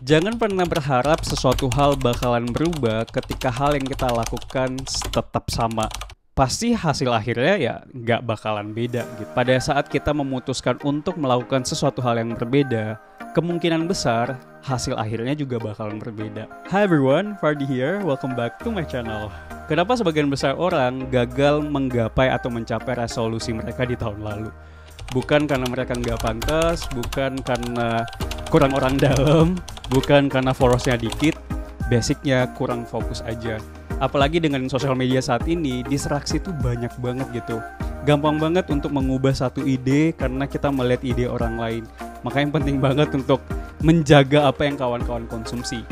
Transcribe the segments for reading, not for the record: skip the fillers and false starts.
Jangan pernah berharap sesuatu hal bakalan berubah ketika hal yang kita lakukan tetap sama. Pasti hasil akhirnya ya nggak bakalan beda gitu. Pada saat kita memutuskan untuk melakukan sesuatu hal yang berbeda, kemungkinan besar hasil akhirnya juga bakalan berbeda. Hi everyone, Fardi here, welcome back to my channel. Kenapa sebagian besar orang gagal menggapai atau mencapai resolusi mereka di tahun lalu? Bukan karena mereka nggak pantas, bukan karena kurang orang dalam, bukan karena followersnya dikit, basicnya kurang fokus aja. Apalagi dengan sosial media saat ini, distraksi tuh banyak banget gitu. Gampang banget untuk mengubah satu ide karena kita melihat ide orang lain. Makanya penting banget untuk menjaga apa yang kawan-kawan konsumsi.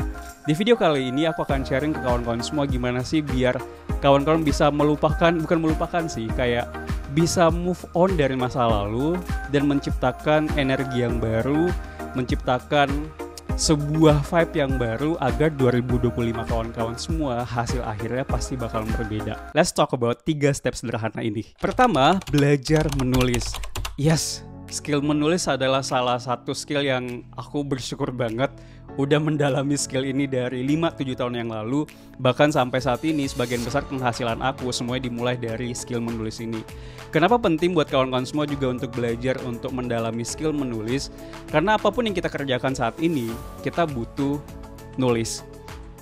Di video kali ini aku akan sharing ke kawan-kawan semua gimana sih biar kawan-kawan bisa bukan melupakan sih, kayak bisa move on dari masa lalu dan menciptakan energi yang baru, menciptakan sebuah vibe yang baru agar 2025 kawan-kawan semua hasil akhirnya pasti bakal berbeda. Let's talk about 3 step sederhana ini. Pertama, belajar menulis. Yes, skill menulis adalah salah satu skill yang aku bersyukur banget udah mendalami skill ini dari 5-7 tahun yang lalu. Bahkan sampai saat ini sebagian besar penghasilan aku semuanya dimulai dari skill menulis ini. Kenapa penting buat kawan-kawan semua juga untuk belajar untuk mendalami skill menulis? Karena apapun yang kita kerjakan saat ini, kita butuh nulis.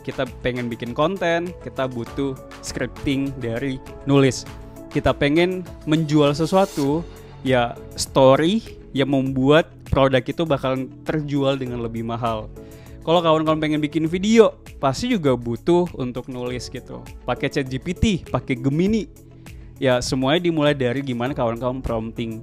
Kita pengen bikin konten, kita butuh scripting dari nulis. Kita pengen menjual sesuatu, ya story yang membuat produk itu bakal terjual dengan lebih mahal. Kalau kawan-kawan pengen bikin video, pasti juga butuh untuk nulis gitu. Pakai ChatGPT, pakai Gemini. Ya semuanya dimulai dari gimana kawan-kawan prompting.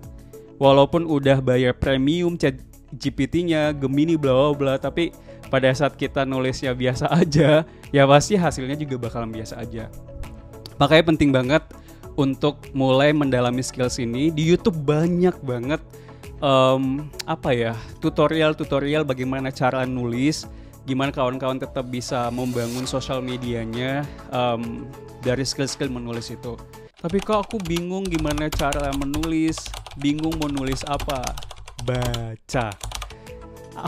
Walaupun udah bayar premium ChatGPT-nya, Gemini bla bla bla, tapi pada saat kita nulisnya biasa aja, ya pasti hasilnya juga bakalan biasa aja. Makanya penting banget untuk mulai mendalami skills ini. Di YouTube banyak banget tutorial bagaimana cara nulis, gimana kawan-kawan tetap bisa membangun sosial medianya dari skill-skill menulis itu. Tapi kok aku bingung gimana cara menulis, bingung mau nulis apa? Baca.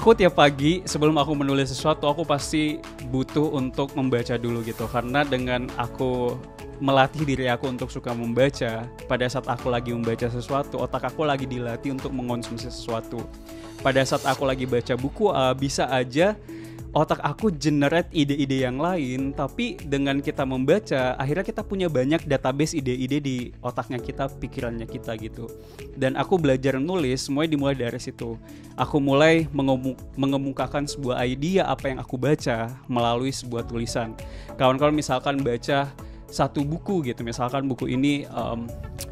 Aku tiap pagi sebelum aku menulis sesuatu, aku pasti butuh untuk membaca dulu gitu. Karena dengan aku melatih diri aku untuk suka membaca, pada saat aku lagi membaca sesuatu, otak aku lagi dilatih untuk mengonsumsi sesuatu. Pada saat aku lagi baca buku, bisa aja otak aku generate ide-ide yang lain, tapi dengan kita membaca, akhirnya kita punya banyak database ide-ide di otaknya kita, pikirannya kita gitu. Dan aku belajar nulis, semuanya dimulai dari situ. Aku mulai mengemukakan sebuah ide apa yang aku baca melalui sebuah tulisan. Kawan-kawan misalkan baca satu buku gitu, misalkan buku ini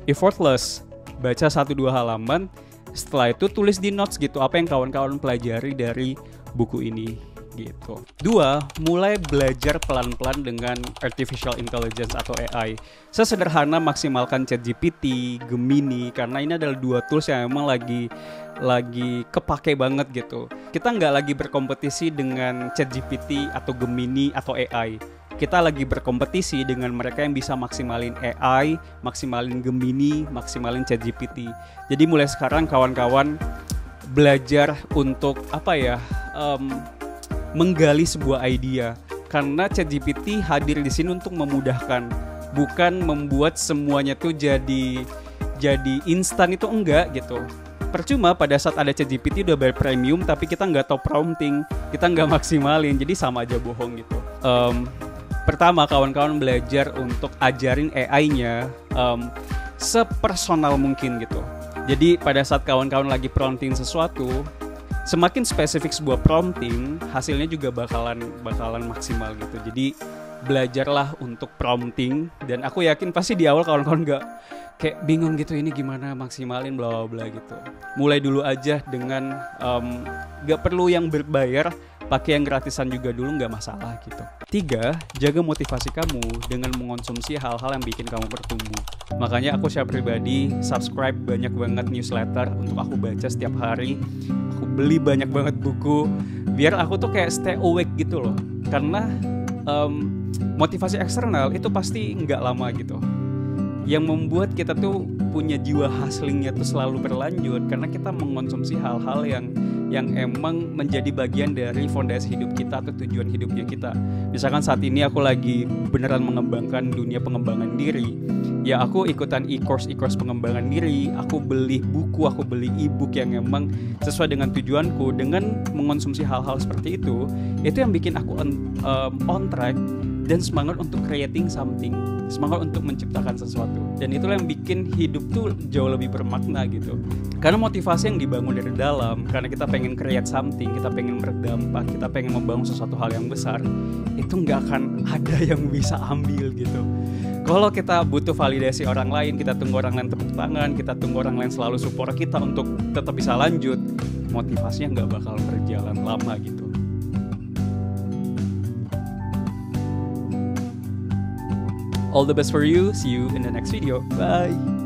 effortless, baca 1-2 halaman, setelah itu tulis di notes gitu apa yang kawan-kawan pelajari dari buku ini gitu. 2, mulai belajar pelan-pelan dengan artificial intelligence atau AI. Sesederhana maksimalkan ChatGPT, Gemini, karena ini adalah 2 tools yang emang lagi kepake banget gitu. Kita nggak lagi berkompetisi dengan ChatGPT atau Gemini atau AI. Kita lagi berkompetisi dengan mereka yang bisa maksimalin AI, maksimalin Gemini, maksimalin ChatGPT. Jadi mulai sekarang kawan-kawan belajar untuk menggali sebuah idea. Karena ChatGPT hadir di sini untuk memudahkan, bukan membuat semuanya tuh jadi instan, itu enggak gitu. Percuma pada saat ada ChatGPT udah bayar premium tapi kita nggak tahu prompting, kita nggak maksimalin, jadi sama aja bohong gitu. Pertama, kawan-kawan belajar untuk ajarin AI-nya sepersonal mungkin gitu. Jadi pada saat kawan-kawan lagi prompting sesuatu, semakin spesifik sebuah prompting, hasilnya juga bakalan maksimal gitu. Jadi belajarlah untuk prompting, dan aku yakin pasti di awal kawan-kawan nggak kayak bingung gitu, ini gimana maksimalin bla bla bla gitu. Mulai dulu aja dengan nggak perlu yang berbayar, pakai yang gratisan juga dulu, nggak masalah gitu. 3, jaga motivasi kamu dengan mengonsumsi hal-hal yang bikin kamu bertumbuh. Makanya aku secara pribadi subscribe banyak banget newsletter untuk aku baca setiap hari. Aku beli banyak banget buku biar aku tuh kayak stay awake gitu loh. Karena motivasi eksternal itu pasti nggak lama gitu. Yang membuat kita tuh punya jiwa hustlingnya tuh selalu berlanjut karena kita mengonsumsi hal-hal yang yang emang menjadi bagian dari fondasi hidup kita atau tujuan hidupnya kita. Misalkan saat ini aku lagi beneran mengembangkan dunia pengembangan diri, ya aku ikutan e-course pengembangan diri, aku beli buku, aku beli e-book yang emang sesuai dengan tujuanku. Dengan mengonsumsi hal-hal seperti itu yang bikin aku on track dan semangat untuk creating something, semangat untuk menciptakan sesuatu. Dan itulah yang bikin hidup tuh jauh lebih bermakna gitu. Karena motivasi yang dibangun dari dalam, karena kita pengen create something, kita pengen berdampak, kita pengen membangun sesuatu hal yang besar, itu nggak akan ada yang bisa ambil gitu. Kalau kita butuh validasi orang lain, kita tunggu orang lain tepuk tangan, kita tunggu orang lain selalu support kita untuk tetap bisa lanjut, motivasinya nggak bakal berjalan lama gitu. All the best for you. See you in the next video. Bye.